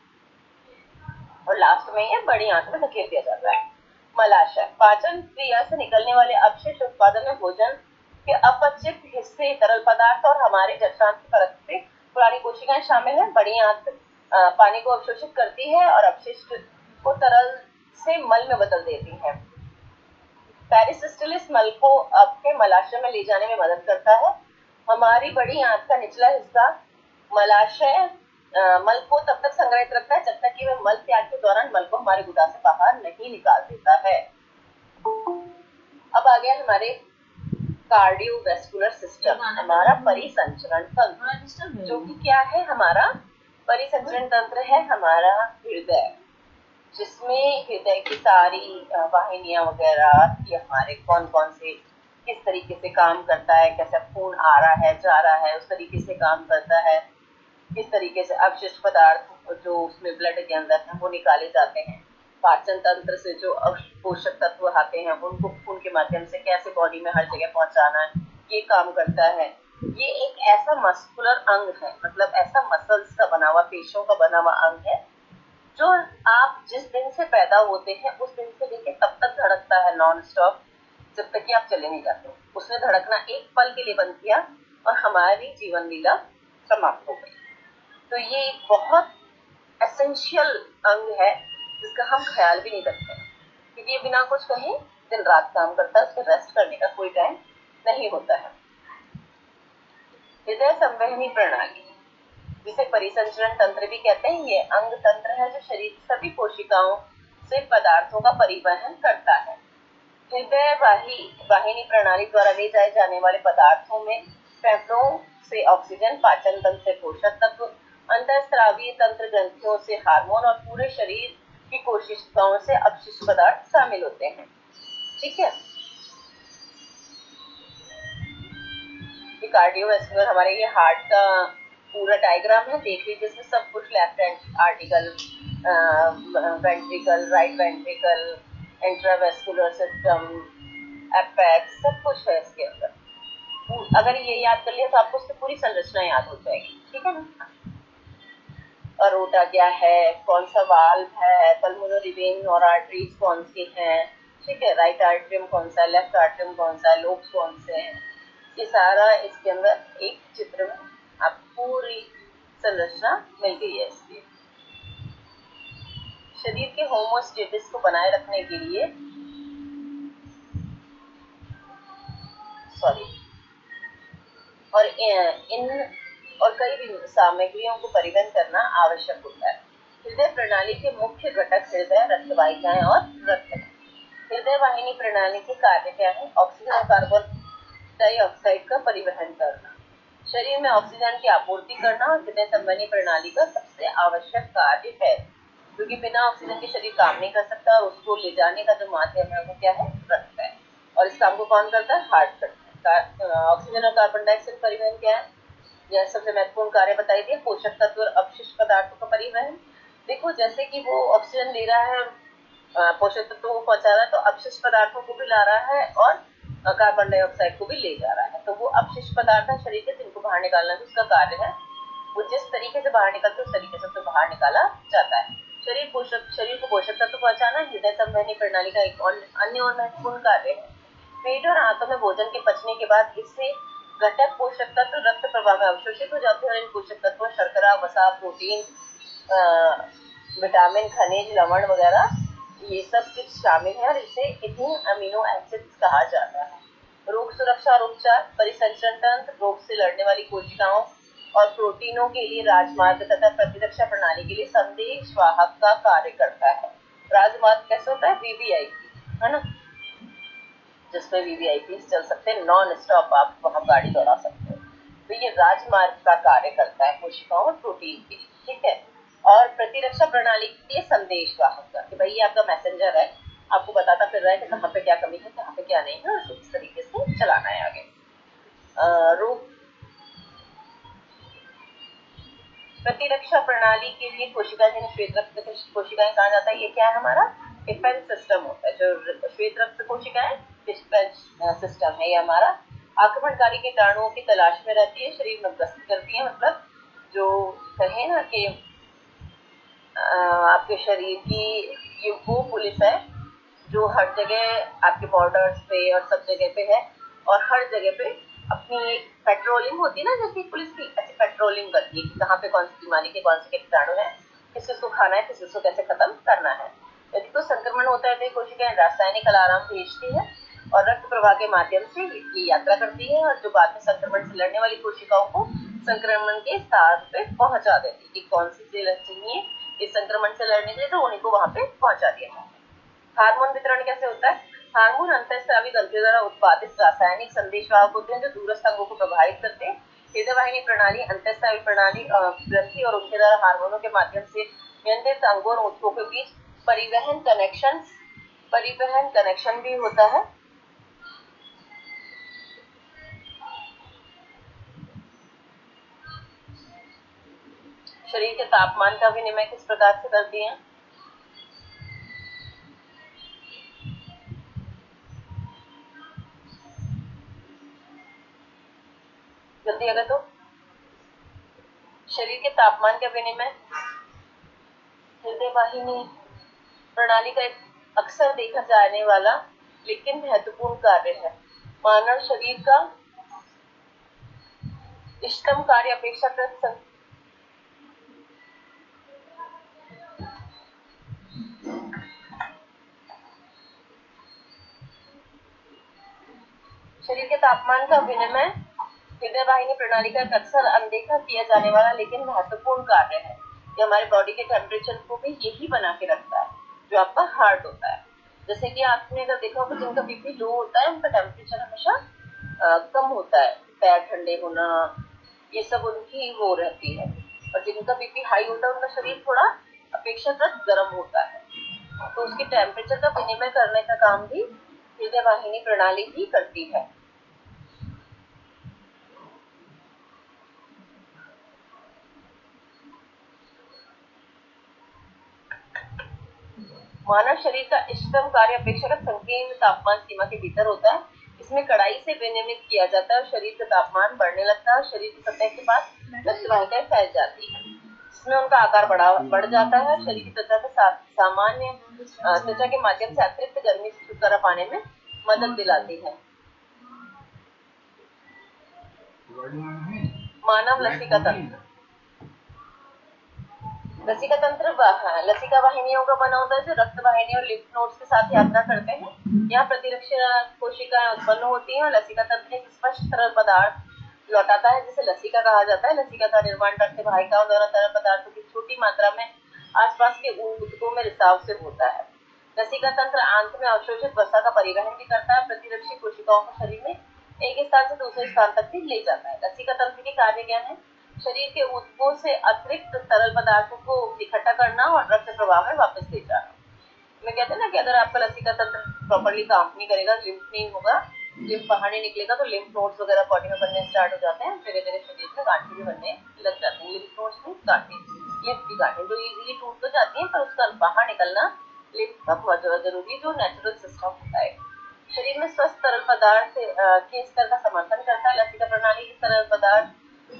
और लास्ट में ये बड़ी आंत में धकेल दिया जाता है। मलाशय, पाचन क्रिया से निकलने वाले अपशिष्ट उत्पादन में भोजन के अपचित हिस्से, तरल पदार्थ और हमारे जठरांत की परत से पुरानी कोशिकाएं शामिल हैं। बड़ी आंत पानी को अवशोषित करती है और अपशिष्ट को तरल से मल में बदल देती है। पेरिसिस्टलिस मल को आपके मलाशय में ले जाने में मदद करता है। हमारी बड़ी आंत का निचला हिस्सा मलाशय मल को तब तक संग्रहित रखता है जब तक कि वह मल त्याग के दौरान मल को हमारे गुदा से बाहर नहीं निकाल देता है। अब आ गया हमारे कार्डियोवैस्कुलर सिस्टम, हमारा परिसंचरण तंत्र, जो कि क्या है? हमारा परिसंचरण तंत्र है हमारा हृदय, जिसमें हृदय की सारी वाहिनियां वगैरह कि हमारे कौन कौन से किस तरीके से काम करता है, कैसे खून आ रहा है जा रहा है उस तरीके से काम करता है, किस तरीके से अपशिष्ट पदार्थ जो उसमें ब्लड के अंदर है वो निकाले जाते हैं, पाचन तंत्र से जो पोषक तत्व आते हैं उनको खून के माध्यम से कैसे बॉडी में हर जगह पहुंचाना है, ये काम करता है। ये एक ऐसा मस्कुलर अंग है, मतलब ऐसा मसल्स का बना हुआ, पेशियों का बना हुआ अंग है जो आप जिस दिन से पैदा होते हैं उस दिन से लेके तब तक धड़कता है नॉन स्टॉप, जब तक कि आप चले नहीं जाते। उसने धड़कना एक पल के लिए बंद किया और हमारी जीवन लीला समाप्त हो गई। तो ये एक बहुत एसेंशियल अंग है जिसका हम ख्याल भी नहीं रखते, क्योंकि ये बिना कुछ कहे दिन रात काम करता है, उसको रेस्ट करने का कोई टाइम नहीं होता है। हृदय संवहनी प्रणाली, जिसे परिसंचरण तंत्र भी कहते हैं, ये अंग तंत्र है जो शरीर की सभी कोशिकाओं से पदार्थों का परिवहन करता है। हृदय वाहिनी प्रणाली द्वारा ले जाए जाने वाले पदार्थों में फेफड़ों से ऑक्सीजन, पाचन तंत्र से पोषक तत्व, अंतःस्रावी तंत्र ग्रंथियों से हार्मोन और पूरे शरीर की कोशिकाओं से अपशिष्ट पदार्थ शामिल होते हैं। ठीक है, कार्डियोवैस्कुलर हमारे ये हार्ट का पूरा डायग्राम है, देख लीजिए इसमें सब कुछ, left article, ventricle, right ventricle, intravascular system, apex, सब कुछ है इसके अंदर। अगर ये याद कर लिया तो आपको उसकी पूरी संरचना याद हो जाएगी। ठीक है ना? अरोटा क्या है, कौन सा वाल्व है, पल्मोनरी वेन और आर्टरीज कौन सी हैं, ठीक है, राइट आर्टरियम कौन सा है, लेफ्ट आर्टरियम कौन सा है, लोब्स कौन से हैं, ये सारा इसके अंदर एक चित्र में आपको पूरी संरचना मिल गई है। इसकी शरीर के होमोस्टेसिस को बनाए रखने के लिए और कई भी सामग्रियों को परिवहन करना आवश्यक होता है। हृदय प्रणाली के मुख्य घटक हृदय, रक्तवाहिकाएं और रक्त है। हृदय वाहिनी प्रणाली के कार्य क्या है? ऑक्सीजन और कार्बन डाइऑक्साइड का परिवहन करना, शरीर में ऑक्सीजन की आपूर्ति करना हृदय संबंधी प्रणाली का सबसे आवश्यक कार्य है, क्योंकि बिना ऑक्सीजन के शरीर काम नहीं कर सकता और उसको ले जाने का जो माध्यम है वो क्या है? रक्त है। और इस काम को कौन करता है? हार्ट करता है। ऑक्सीजन और कार्बन डाइऑक्साइड परिवहन क्या है? यह सबसे महत्वपूर्ण कार्य बताई दिए। पोषक तत्व और अपशिष्ट पदार्थों का परिवहन, देखो जैसे कि वो ऑक्सीजन ले रहा है, पोषक तत्वों को पहुंचा रहा है, तो अपशिष्ट पदार्थों को भी ला रहा है और कार्बन डाइऑक्साइड को भी ले जा रहा है। तो वो अपशिष्ट पदार्थ है शरीर के, जिनको बाहर निकालना भी उसका कार्य है। वो जिस तरीके से बाहर निकलते उस तरीके से उसे बाहर निकाला जाता है। शरीर को पोषक तत्व पहुंचाना हृदय संबंधी प्रणाली का एक अन्य और महत्वपूर्ण कार्य है। पेट और आंतों में भोजन के पचने के बाद इससे घटक पोषक तत्व रक्त प्रवाह में अवशोषित हो जाते हैं और इन पोषक तत्वों शर्करा, वसा, प्रोटीन, विटामिन, खनिज, लवण वगैरह ये सब कुछ शामिल है और इसे इतनी अमीनो एसिड्स कहा जाता है। रोग सुरक्षा और उपचार, परिसंचरण तंत्र, रोग से लड़ने वाली कोशिकाओं और प्रोटीनों के लिए राजमार्ग तथा प्रतिरक्षा प्रणाली के लिए संदेश वाहक का कार्य करता है। राजमार्ग कैसे होता है? वीवीआईपी है ना, जिसमें वीवीआईपी चल सकते हैं, नॉन स्टॉप आप वहां गाड़ी दौड़ा सकते हो। तो ये राजमार्ग का कार्य करता है कोशिकाओं और प्रोटीन के लिए, ठीक है। और प्रतिरक्षा प्रणाली के लिए संदेश वाहक का, कि भाई ये आपका मैसेंजर है, आपको बताता फिर रहा है कि कहाँ पे क्या कमी है, कहाँ पे क्या नहीं है, और इस तरीके से चलाना है आगे। रोग प्रतिरक्षा प्रणाली के लिए कोशिका, जिन्हें श्वेत रक्त कोशिकाएं कहा जाता है, ये क्या है? हमारा डिफेंस सिस्टम होता है। जो श्वेत रक्त कोशिकाएं डिफेंस सिस्टम है ये हमारा। आक्रमणकारी कीटाणुओं की तलाश में रहती है, शरीर में गश्त करती है, मतलब जो कहे ना कि आपके शरीर की ये वो पुलिस है जो हर जगह आपके बॉर्डर्स पे और सब जगह पे है, और हर जगह पे अपनी एक पेट्रोलिंग होती है ना, जैसे पुलिस की ऐसी पेट्रोलिंग करती है कि कहाँ पे कौन सी बीमारी के कौन से कीटाणु है, किस चीज को खाना है, किस चीज को कैसे खत्म करना है। यदि कोई संक्रमण होता है तो कोशिकाएं रासायनिक अलार्म भेजती है और रक्त प्रवाह के माध्यम से ये यात्रा करती है, और जो बाद में संक्रमण से लड़ने वाली कोशिकाओं को संक्रमण के स्थान पे पहुंचा देती है कि कौन सी सेल चाहिए इस संक्रमण से लड़ने के लिए, तो उन्हीं को वहां पे पहुंचा दिया है। हार्मोन वितरण कैसे होता है? हार्मोन अंतःस्रावी ग्रंथियों द्वारा उत्पादित रासायनिक संदेशवाहक होते हैं जो दूरस्थ अंगों को प्रभावित करते हैं। हृदय वाहिनी प्रणाली, अंतःस्रावी प्रणाली, ग्रंथि और उनके द्वारा हार्मोनों के माध्यम से नियंत्रित अंगों और ऊतकों के बीच परिवहन कनेक्शन भी होता है। शरीर के तापमान का विनिमय किस प्रकार से करती है? जल्दी अगर तो शरीर के तापमान का विनिमय हृदय वाहिनी प्रणाली का एक अक्सर देखा जाने वाला लेकिन महत्वपूर्ण कार्य है। मानव शरीर का इष्टतम कार्य अपेक्षाकृत शरीर के तापमान का विनिमय हृदय वाहिनी प्रणाली का एक अक्सर अनदेखा किया जाने वाला लेकिन महत्वपूर्ण कार्य है। ये हमारे बॉडी के टेम्परेचर को भी यही बना के रखता है, जो आपका हार्ट होता है। जैसे कि आपने अगर देखा होगा जिनका बीपी लो होता है उनका टेम्परेचर हमेशा कम होता है, पैर ठंडे होना, ये सब उनकी वो रहती है। और जिनका बीपी हाई होता है उनका शरीर थोड़ा अपेक्षाकृत गर्म होता है। तो उसके टेम्परेचर का विनिमय करने का काम भी हृदय वाहिनी प्रणाली ही करती है। मानव शरीर का इष्टतम कार्य अपेक्षाकृत संकीर्ण तापमान सीमा के भीतर होता है। इसमें कड़ाई से विनियमित किया जाता है और शरीर का तापमान बढ़ने लगता है और शरीर की सतह के पास रक्त वाहिकाएं फैल जाती है। इसमें उनका आकार बढ़ जाता है। शरीर की त्वचा के सामान्य त्वचा के माध्यम से अतिरिक्त गर्मी से छुटकारा पाने में मदद दिलाती है। मानव लसिका तंत्र, लसिका तंत्र लसिका वाहिनियों का बना होता है जो रक्त वाहिनी और लिम्फ नोड्स के साथ यात्रा करते हैं। यहाँ प्रतिरक्षा कोशिकाएं उत्पन्न होती हैं और लसिका तंत्र एक स्पष्ट तरल पदार्थ लौटाता है जिसे लसिका कहा जाता है। लसिका का निर्माण रक्त वाहिकाओं द्वारा तरल पदार्थों की छोटी मात्रा में आसपास के ऊतकों में रिसाव से होता है। लसिका तंत्र आंत में अवशोषित वसा का परिवहन भी करता है, प्रतिरक्षी कोशिकाओं को शरीर में एक स्थान से दूसरे स्थान तक भी ले जाता है। लसिका तंत्र के कार्य क्या है? शरीर के ऊतकों से अतिरिक्त तरल पदार्थों को इकट्ठा करना और रक्त प्रवाह में वापस ले जाना। मैं कहते हैं ना कि अगर आपका लसिका तंत्र प्रॉपर्ली काम नहीं करेगा, लिम्फ नहीं होगा, लिम्फ बाहर नहीं निकलेगा, तो लिम्फ नोड्स वगैरह बॉडी में बनने स्टार्ट हो जाते हैं, जगह जगह शरीर में गांठें भी बनने लग जाती हैं। लिम्फ नोड्स में गांठें, लिम्फ की गांठें जो इजीली टूट तो जाती हैं, पर उसका बाहर निकलना लिम्फ का बहुत जरूरी जो नेचुरल सिस्टम होता है। शरीर में स्वस्थ तरल पदार्थ के स्तर का समर्थन करता है। लसिका प्रणाली के तरल पदार्थ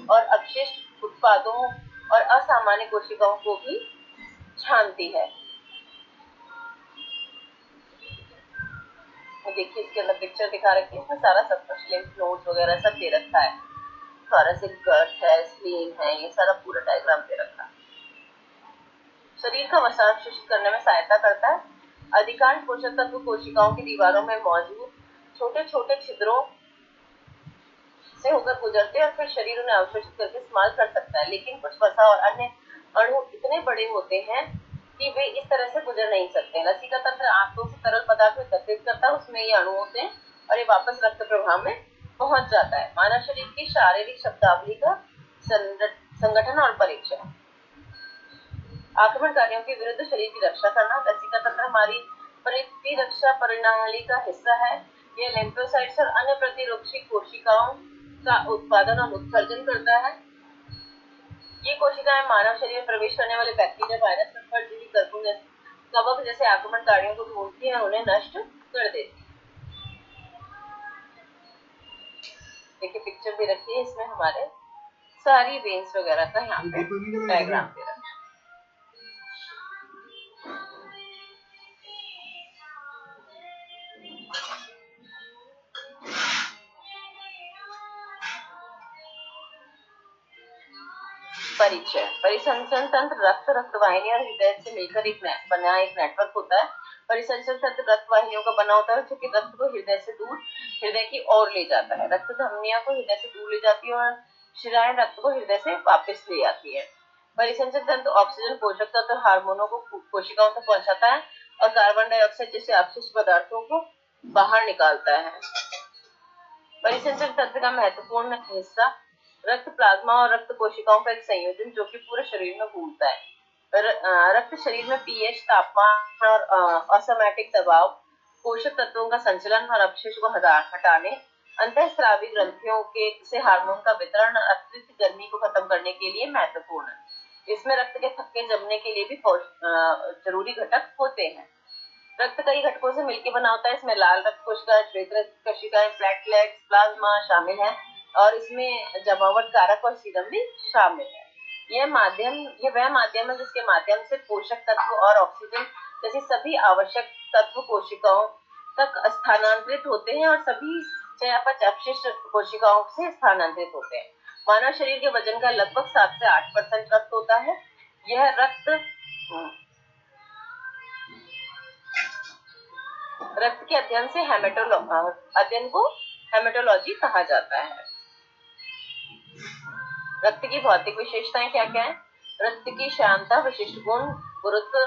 और अपशिष्ट उत्पादों और असामान्य कोशिकाओं को भी छानती है। देखिए इसके अंदर पिक्चर दिखा रखी है, इसमें सारा सब कुछ लिम्फ नोड्स वगैरह सब दे रखा है, थोरेसिक गट है, स्प्लीन है, ये सारा पूरा डायग्राम दे रखा है। शरीर का वसा अवशोषित करने में सहायता करता है। अधिकांश पोषक तत्व कोशिकाओं की दीवारों में मौजूद छोटे छोटे छिद्रों से होकर गुजरते हैं और फिर शरीर उन्हें अवशोषित करके इस्तेमाल कर सकता है। लेकिन कुछ वसा और अन्य अणु इतने बड़े होते हैं कि वे इस तरह से गुजर नहीं सकते। लसिका तंत्र आंतों से तरल पदार्थ एकत्रित करता है, उसमें ये अणु होते हैं और ये वापस रक्त प्रवाह में पहुंच जाता है। मानव शरीर की शारीरिक शब्दावली का संगठन और परीक्षण। आक्रमणकारियों के विरुद्ध शरीर की रक्षा करना। लसिका तंत्र हमारी प्रतिरक्षा प्रणाली का हिस्सा है। यह लिम्फोसाइट्स और अन्य प्रतिरोधी कोशिकाओं का उत्पादन और उत्सर्जन करता है। ये कोशिकाएं मानव शरीर में प्रवेश करने वाले बैक्टीरिया, वायरस, परजीवी, कवक जैसे आक्रमणकारियों को ढूंढती है और उन्हें नष्ट कर देती है। देखिए पिक्चर भी रखी है, इसमें हमारे सारी वेन्स वगैरह का यहाँ पे डायग्राम दे रखा है। परिचय। परिसंचरण तंत्र रक्त वाहिनी और हृदय से मिलकर एक नेटवर्क होता है। परिसंचरण तंत्र रक्त वाहिनियों का बना होता है जो कि रक्त को हृदय से दूर हृदय की ओर ले जाता है। रक्त धमनियों को हृदय से दूर ले जाती है और शिराएं रक्त को हृदय से वापस ले आती है। परिसंचरण तंत्र ऑक्सीजन, पोषक तत्व और हार्मोनों को कोशिकाओं तक पहुंचाता है और कार्बन डाइऑक्साइड जैसे अपशिष्ट पदार्थों को बाहर निकालता है। परिसंचरण तंत्र का महत्वपूर्ण हिस्सा रक्त, प्लाज्मा और रक्त कोशिकाओं का एक संयोजन जो कि पूरे शरीर में घूमता है। रक्त शरीर में पीएच, तापमान और ऑसमैटिक दबाव, पोषक तत्वों का संचलन और अपशिष्ट को हटाने, अंतःस्रावी ग्रंथियों के से हार्मोन का वितरण और अतिरिक्त गर्मी को खत्म करने के लिए महत्वपूर्ण है। इसमें रक्त के थक्के जमने के लिए भी जरूरी घटक होते हैं। रक्त कई घटकों से मिलकर बना होता है। इसमें लाल रक्त कोशिकाएं, श्वेत रक्त कोशिकाएं, प्लेटलेट्स, प्लाज्मा शामिल है और इसमें जमावट कारक और सीरम भी शामिल है। यह वह माध्यम है जिसके माध्यम से पोषक तत्व और ऑक्सीजन जैसे सभी आवश्यक तत्व कोशिकाओं तक स्थानांतरित होते हैं और सभी चयापचय अपशिष्ट कोशिकाओं से स्थानांतरित होते हैं। मानव शरीर के वजन का लगभग 7 से 8% रक्त होता है। यह रक्त के अध्ययन को हेमेटोलॉजी कहा जाता है। रक्त की भौतिक विशेषताएं क्या क्या है? रक्त की श्यानता, विशिष्ट गुण, गुरुत्व,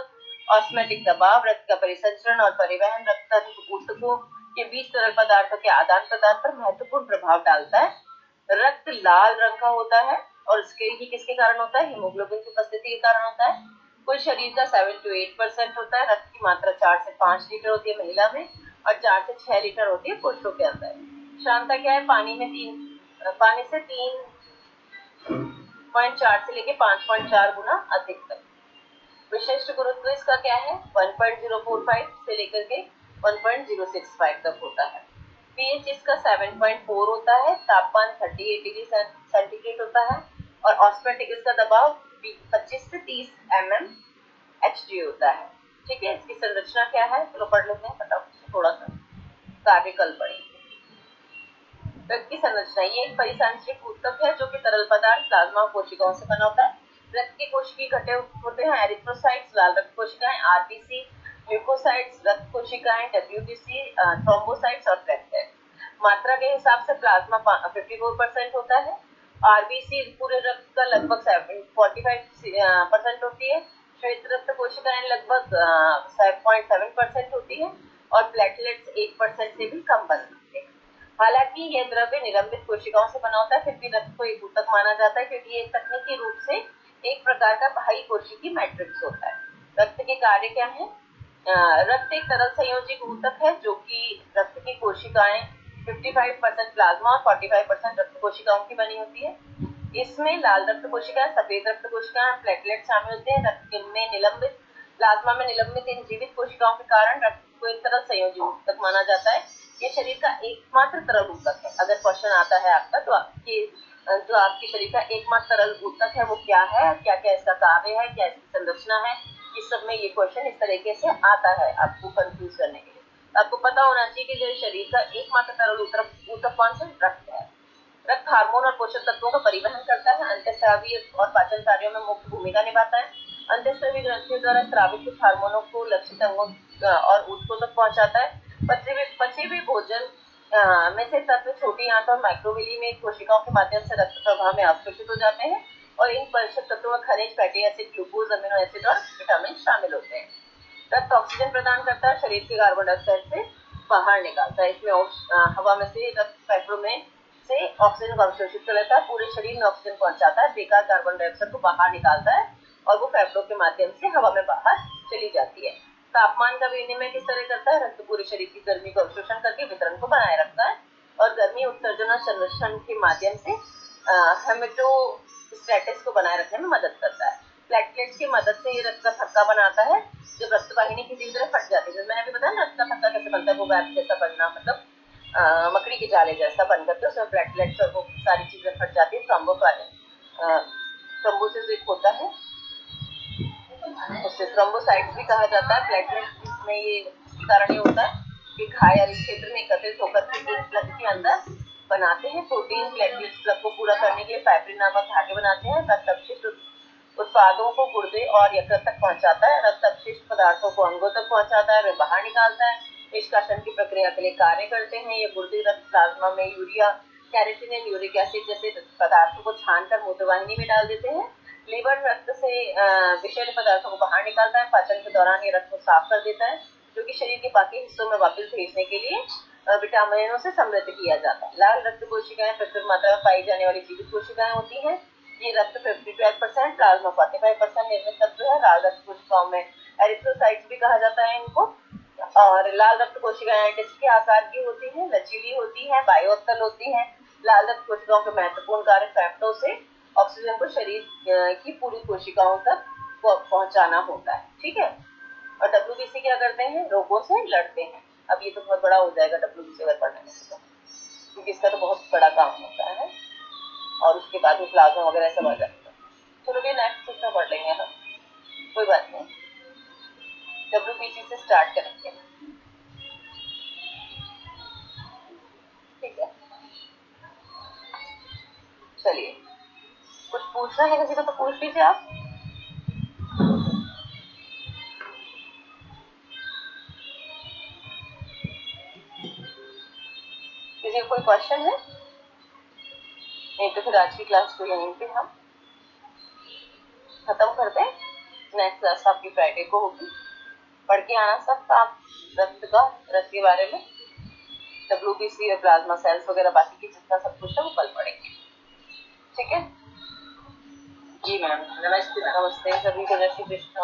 ऑस्मैटिक दबाव, रक्त का परिसंचरण और परिवहन, रक्त ऊतकों के बीच तरल पदार्थों के आदान प्रदान पर महत्वपूर्ण प्रभाव डालता है। रक्त लाल रंग का होता है और इसके किसके कारण होता है? हीमोग्लोबिन की उपस्थिति के कारण होता है। कुल शरीर का 7 to 8% होता है। रक्त की मात्रा 4 से 5 लीटर होती है महिला में और 4 से 6 लीटर होती है पुरुषों के अंदर। श्यानता क्या है? पानी से 3.4 से लेके 5.4 गुना अधिक तक। विशिष्ट गुरुत्व इसका क्या है? 1.045 से लेकर के 1.065 तक होता है। पीएच इसका 7.4 होता है। तापमान 38 डिग्री सेंटीग्रेड होता है और ऑस्मैटिक इसका दबाव 25 से 30 mmHg होता है। ठीक है, इसकी संरचना क्या है चलो पढ़ लेते हैं, फटाफट थोड़ा सा कार्य कल पढ़ेंगे। रक्त की संरचना, ये एक परिसंचरित ऊतक है जो कि तरल पदार्थ, प्लाज्मा और कोशिकाओं से बना होता है। रक्त के कोशिकीय घटे होते हैं एरिथ्रोसाइट्स, लाल रक्त कोशिकाएं, आरबीसी, ल्यूकोसाइट्स, रक्त कोशिकाएं, डब्ल्यूबीसी, थ्रोम्बोसाइट्स और प्लेटलेट। मात्रा के हिसाब से प्लाज्मा 54% होता है, आरबीसी पूरे रक्त का लगभग 45% होती है, श्वेत रक्त कोशिकाएं लगभग 7.7% होती है और प्लेटलेट्स 1% से भी कम बन सकते हैं। हालांकि यह द्रव्य निलंबित कोशिकाओं से बना होता है, फिर भी रक्त को एक ऊतक माना जाता है क्योंकि ये तकनीकी रूप से एक प्रकार का बाह्य कोशिकीय मैट्रिक्स होता है। रक्त के कार्य क्या है? रक्त एक तरल संयोजी ऊतक है जो कि रक्त की कोशिकाएं 55% प्लाज्मा और 45% रक्त कोशिकाओं की बनी होती है। इसमें लाल रक्त कोशिकाएं, सफेद रक्त कोशिकाएं, प्लेटलेट शामिल होते हैं। रक्त में निलंबित प्लाज्मा में निलंबित इन जीवित कोशिकाओं के कारण रक्त को एक तरल संयोजी ऊतक माना जाता है। ये शरीर का एकमात्र तरल ऊतक है। अगर क्वेश्चन आता है आपका तो आपके शरीर का एकमात्र तरल ऊतक है वो क्या है, क्या क्या इसका कार्य है, क्या इसकी संरचना है, इस सब में ये क्वेश्चन इस तरीके से आता है आपको कंफ्यूज करने के लिए। आपको पता होना चाहिए कि जो शरीर का एकमात्र तरल ऊतक कौन सा? रक्त है। रक्त हार्मोन और पोषक तत्वों का परिवहन करता है, अंतःस्रावी और पाचन कार्यों में मुख्य भूमिका निभाता है। अंतःस्रावी ग्रंथियों द्वारा स्रावित कुछ हार्मोनों को लक्षित अंगों और ऊतकों तक पहुंचाता है। पचे हुए भोजन में से तत्व छोटी आंत और माइक्रोविली में कोशिकाओं के माध्यम से रक्त प्रवाह में अवशोषित हो जाते हैं और इन पोषक तत्वों में खनिज, fatty acid, glucose, amino acid और विटामिन शामिल होते हैं। रक्त ऑक्सीजन प्रदान करता है, शरीर के कार्बन डाइऑक्साइड से बाहर निकालता है। इसमें हवा में से रक्त फेफड़ों में से ऑक्सीजन को अवशोषित कर लेता है, पूरे शरीर में ऑक्सीजन पहुंचाता है, बेकार कार्बन डाइऑक्साइड को बाहर निकालता है और वो फेफड़ों के माध्यम से हवा में बाहर चली जाती है। तापमान का विनिमय किस तरह करता है? रक्त पूरे शरीर की गर्मी को अवशोषण करके वितरण को बनाए रखता है और गर्मी उत्सर्जन और संरक्षण के माध्यम से हेमेटोस्टेसिस को बनाए रखने में मदद करता है। प्लेटलेट्स की मदद से ये रक्त का थक्का बनाता है। जब रक्त वाहिनी किसी भी तरह फट जाती है, मैंने अभी बताया रक्त का थक्का कैसे बनता है, वो वैप जैसा बनना, मतलब मकड़ी के जाले जैसा बन करके उसमें प्लेटलेट्स और वो सारी चीजें फट जाती है। थ्रोम्बोसिस एक होता है, उसे थ्रोम्बोसाइट्स भी कहा जाता है। प्लेटलेट्स में ये कारण ये होता है कि घायल यानी क्षेत्र में एकत्रित होकर के एक प्लग के अंदर बनाते हैं। प्रोटीन प्लेटलेट्स प्लग को पूरा करने के लिए फाइब्रिन नामक धागे बनाते हैं। रक्त अपशिष्ट उत्पादों को गुर्दे और यकृत तक पहुंचाता है। रक्त अपशिष्ट पदार्थों को अंगों तक पहुंचाता है, वे बाहर निकालता है। निष्कासन की प्रक्रिया के लिए कार्य करते हैं। ये गुर्दे रक्त प्लाज्मा में यूरिया, कैरेटिनिन, यूरिक एसिड जैसे पदार्थों को छानकर मूत्रवाहिनी में डाल देते हैं। लीवर रक्त से विषैले पदार्थों को बाहर निकालता है। पाचन के दौरान ये रक्त को साफ कर देता है जो कि शरीर के बाकी हिस्सों में वापस भेजने के लिए विटामिनों से समृद्ध किया जाता है। लाल रक्त कोशिकाएं प्रचुर मात्रा में पाई जाने वाली जीवित कोशिकाएं होती हैं। ये रक्त 55%, प्लाज्मा 45% निर्मित तत्व है। लाल रक्त कोशिकाओं में एरिथ्रोसाइट्स भी कहा जाता है इनको। और लाल रक्त कोशिकाएं डिस्क के आकार की होती हैं, लचीली होती हैं, बायोत्तल होती हैं। लाल रक्त कोशिकाओं के महत्वपूर्ण कार्य फेफड़ों से ऑक्सीजन को शरीर की पूरी कोशिकाओं तक पहुंचाना होता है। ठीक है। और डब्ल्यूबीसी क्या करते हैं? रोगों से लड़ते हैं। अब ये तो बहुत बड़ा हो जाएगा डब्ल्यूबीसी अगर पढ़ने से, क्योंकि इसका तो बहुत बड़ा काम होता है और उसके बाद में प्लाज्मा वगैरह सब आ जाता है। चलो भी नेक्स्ट इसमें पढ़ लेंगे हम, कोई बात नहीं। डब्ल्यूबीसी से स्टार्ट करेंगे, ठीक है। चलिए, कुछ पूछना है किसी को तो पूछ लीजिए आप। किसी को कोई क्वेश्चन है? नहीं तो फिर आज की क्लास को यहीं पे हम खत्म कर दें। नेक्स्ट क्लास आपकी फ्राइडे को होगी। पढ़ के आना सब आप रक्त के बारे में, डब्ल्यूबीसी और प्लाज्मा सेल्स वगैरह बाकी की जितना सब कुछ है वो कल पढ़ेंगे, ठीक है। जी मैम, नमस्ते। नमस्ते सभी को, जय श्री कृष्ण।